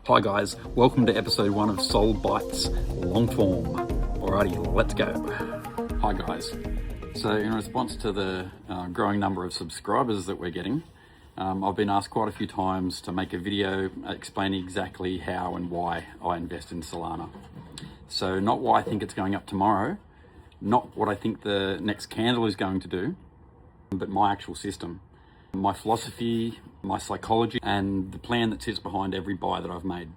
Hi guys, welcome to episode 1 of Soul Bites Long Form. Alrighty, let's go. Hi guys. So in response to the growing number of subscribers that we're getting, I've been asked quite a few times to make a video explaining exactly how and why I invest in Solana. So not why I think it's going up tomorrow, not what I think the next candle is going to do, but my actual system, my philosophy, my psychology, and the plan that sits behind every buy that I've made.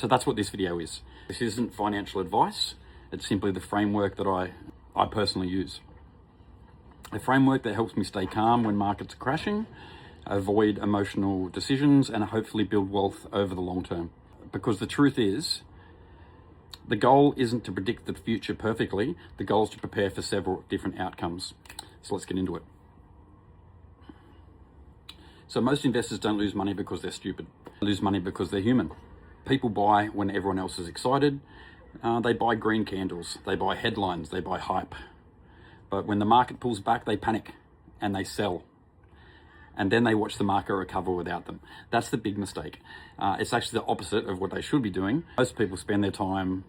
So that's what this video is. This isn't financial advice. It's simply the framework that I personally use. A framework that helps me stay calm when markets are crashing, avoid emotional decisions, and hopefully build wealth over the long term. Because the truth is, the goal isn't to predict the future perfectly. The goal is to prepare for several different outcomes. So let's get into it. So most investors don't lose money because they're stupid. They lose money because they're human. People buy when everyone else is excited. They buy green candles. They buy headlines. They buy hype. But when the market pulls back, they panic and they sell. And then they watch the market recover without them. That's the big mistake. It's actually the opposite of what they should be doing. Most people spend their time,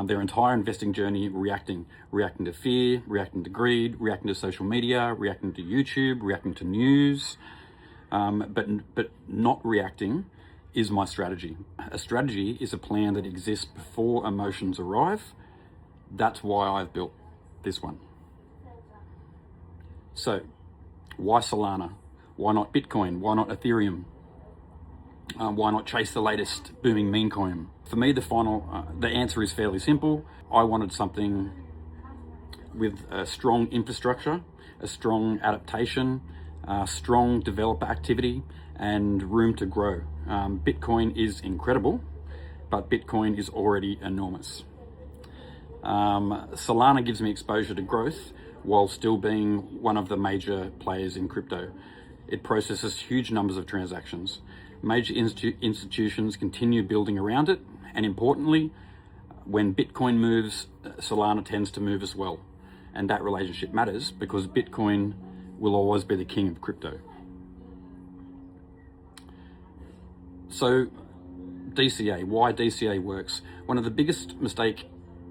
their entire investing journey reacting to fear, reacting to greed, reacting to social media, reacting to YouTube, reacting to news. But not reacting is my strategy. A strategy is a plan that exists before emotions arrive. That's why I've built this one. So, why Solana? Why not Bitcoin? Why not Ethereum? Why not chase the latest booming meme coin? For me, the answer is fairly simple. I wanted something with a strong infrastructure, a strong adaptation, strong developer activity, and room to grow. Bitcoin is incredible, but Bitcoin is already enormous. Solana gives me exposure to growth while still being one of the major players in crypto. It processes huge numbers of transactions. Major institutions continue building around it, and importantly, when Bitcoin moves, Solana tends to move as well. And that relationship matters because Bitcoin will always be the king of crypto. So DCA, why DCA works. One of the biggest mistakes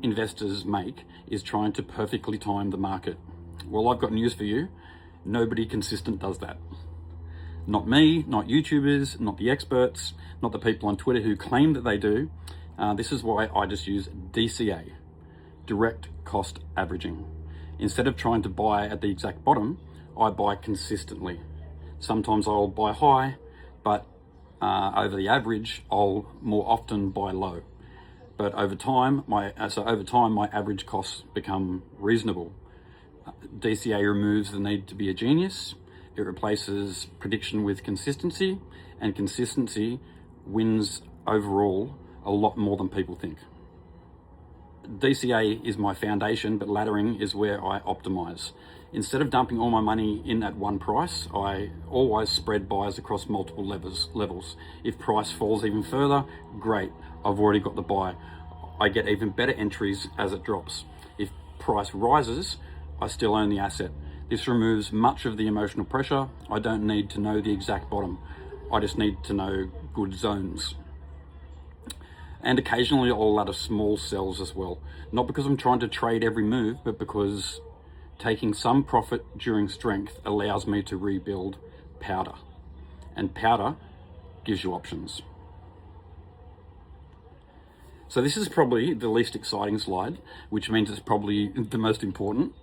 investors make is trying to perfectly time the market. Well, I've got news for you. Nobody consistent does that. Not me, not YouTubers, not the experts, not the people on Twitter who claim that they do. This is why I just use DCA, direct cost averaging. Instead of trying to buy at the exact bottom, I buy consistently. Sometimes I'll buy high, but over the average, I'll more often buy low. But over time, my average costs become reasonable. DCA removes the need to be a genius. It replaces prediction with consistency, and consistency wins overall a lot more than people think. DCA is my foundation, but laddering is where I optimize. Instead of dumping all my money in at one price, I always spread buys across multiple levels. If price falls even further, great, I've already got the buy. I get even better entries as it drops. If price rises, I still own the asset. This removes much of the emotional pressure. I don't need to know the exact bottom. I just need to know good zones. And occasionally I'll add a small sells as well. Not because I'm trying to trade every move, but because taking some profit during strength allows me to rebuild powder. And powder gives you options. So this is probably the least exciting slide, which means it's probably the most important.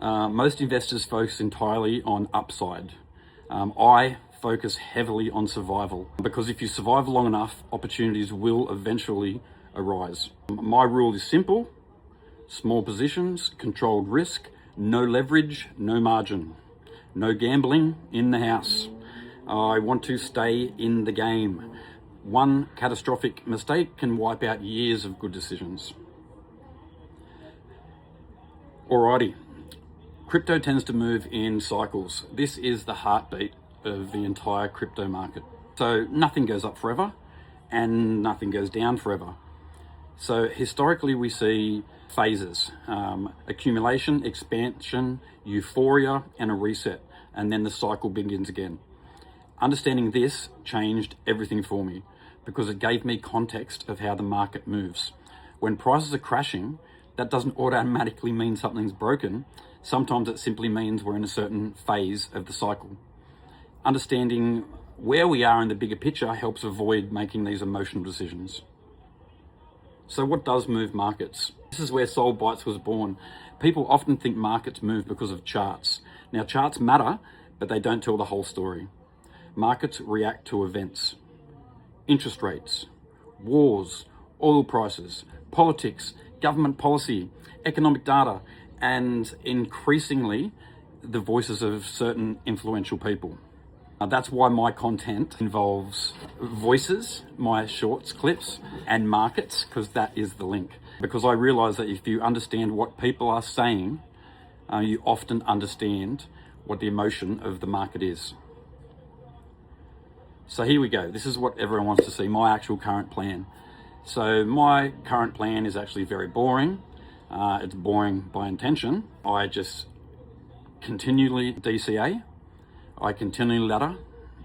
Most investors focus entirely on upside. I focus heavily on survival, because if you survive long enough, opportunities will eventually arise. My rule is simple: small positions, controlled risk, no leverage, no margin, no gambling in the house. I want to stay in the game. One catastrophic mistake can wipe out years of good decisions. Alrighty, crypto tends to move in cycles. This is the heartbeat of the entire crypto market. So nothing goes up forever and nothing goes down forever. So historically we see phases: accumulation, expansion, euphoria, and a reset, and then the cycle begins again. Understanding this changed everything for me. because it gave me context of how the market moves. When prices are crashing, that doesn't automatically mean something's broken. Sometimes it simply means we're in a certain phase of the cycle. Understanding where we are in the bigger picture helps avoid making these emotional decisions. So what does move markets? This is where Soul Bites was born. People often think markets move because of charts. Now, charts matter, but they don't tell the whole story. Markets react to events. Interest rates, wars, oil prices, politics, government policy, economic data, and increasingly the voices of certain influential people. That's why my content involves voices, my shorts, clips, and markets, because that is the link. Because I realize that if you understand what people are saying, you often understand what the emotion of the market is. So here we go. This is what everyone wants to see, my actual current plan. So my current plan is actually very boring. It's boring by intention. I just continually DCA. I continually ladder.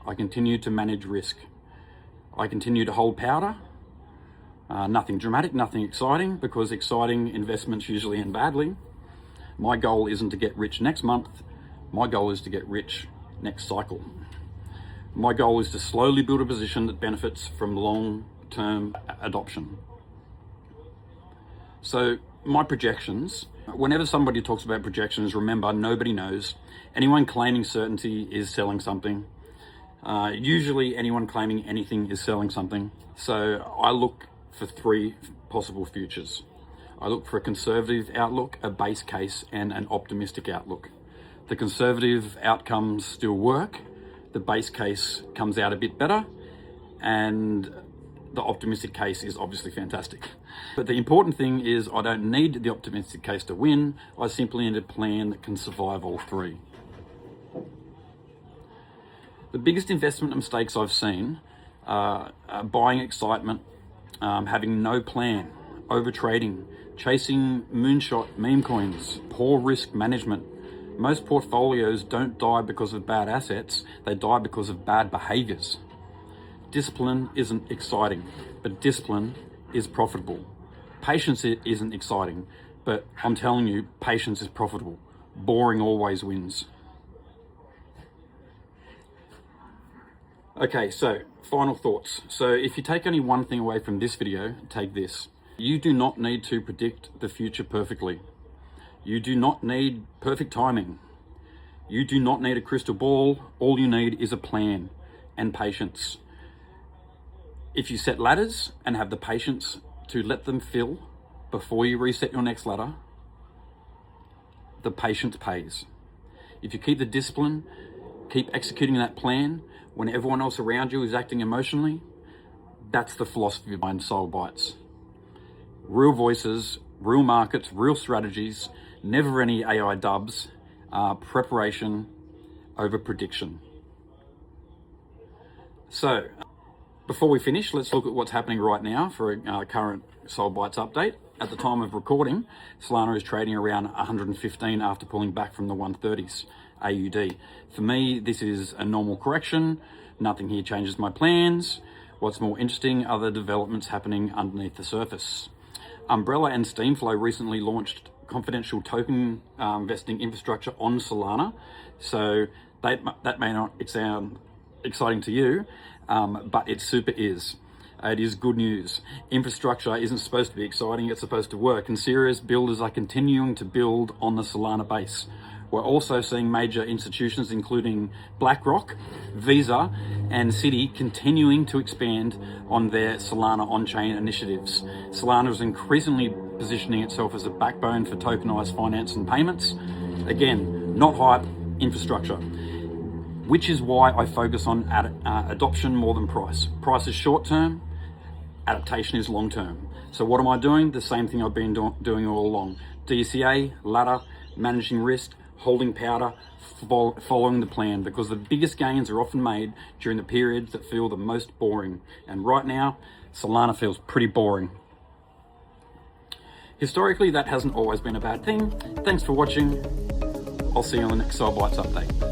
I continue to manage risk. I continue to hold powder. Nothing dramatic, nothing exciting, because exciting investments usually end badly. My goal isn't to get rich next month. My goal is to get rich next cycle. My goal is to slowly build a position that benefits from long-term adoption. So my projections, whenever somebody talks about projections, remember, nobody knows. Anyone claiming certainty is selling something. Usually anyone claiming anything is selling something. So I look for three possible futures. I look for a conservative outlook, a base case, and an optimistic outlook. The conservative outcomes still work. The base case comes out a bit better, and the optimistic case is obviously fantastic. But the important thing is I don't need the optimistic case to win. I simply need a plan that can survive all three. The biggest investment mistakes I've seen are buying excitement, having no plan, overtrading, chasing moonshot meme coins, poor risk management. Most portfolios don't die because of bad assets, they die because of bad behaviors. Discipline isn't exciting, but discipline is profitable. Patience isn't exciting, but I'm telling you, patience is profitable. Boring always wins. Okay, so final thoughts. So if you take only one thing away from this video, take this. You do not need to predict the future perfectly. You do not need perfect timing. You do not need a crystal ball. All you need is a plan and patience. If you set ladders and have the patience to let them fill before you reset your next ladder, the patience pays. If you keep the discipline, keep executing that plan when everyone else around you is acting emotionally, that's the philosophy behind Soul Bites. Real voices, real markets, real strategies, never any AI dubs, preparation over prediction. So, before we finish, let's look at what's happening right now for a current Soul Bites update. At the time of recording, Solana is trading around 115 after pulling back from the 130s AUD. For me, this is a normal correction. Nothing here changes my plans. What's more interesting are the developments happening underneath the surface. Umbrella and Steamflow recently launched confidential token investing infrastructure on Solana. So that may not sound exciting to you, but it super is. It is good news. Infrastructure isn't supposed to be exciting, it's supposed to work, and serious builders are continuing to build on the Solana base. We're also seeing major institutions including BlackRock, Visa, and Citi continuing to expand on their Solana on-chain initiatives. Solana is increasingly positioning itself as a backbone for tokenized finance and payments. Again, not hype, infrastructure. Which is why I focus on adoption more than price. Price is short-term, adaptation is long-term. So what am I doing? The same thing I've been doing all along. DCA, ladder, managing risk, holding powder, following the plan, because the biggest gains are often made during the periods that feel the most boring. And right now, Solana feels pretty boring. Historically, that hasn't always been a bad thing. Thanks for watching. I'll see you on the next Soul Bites update.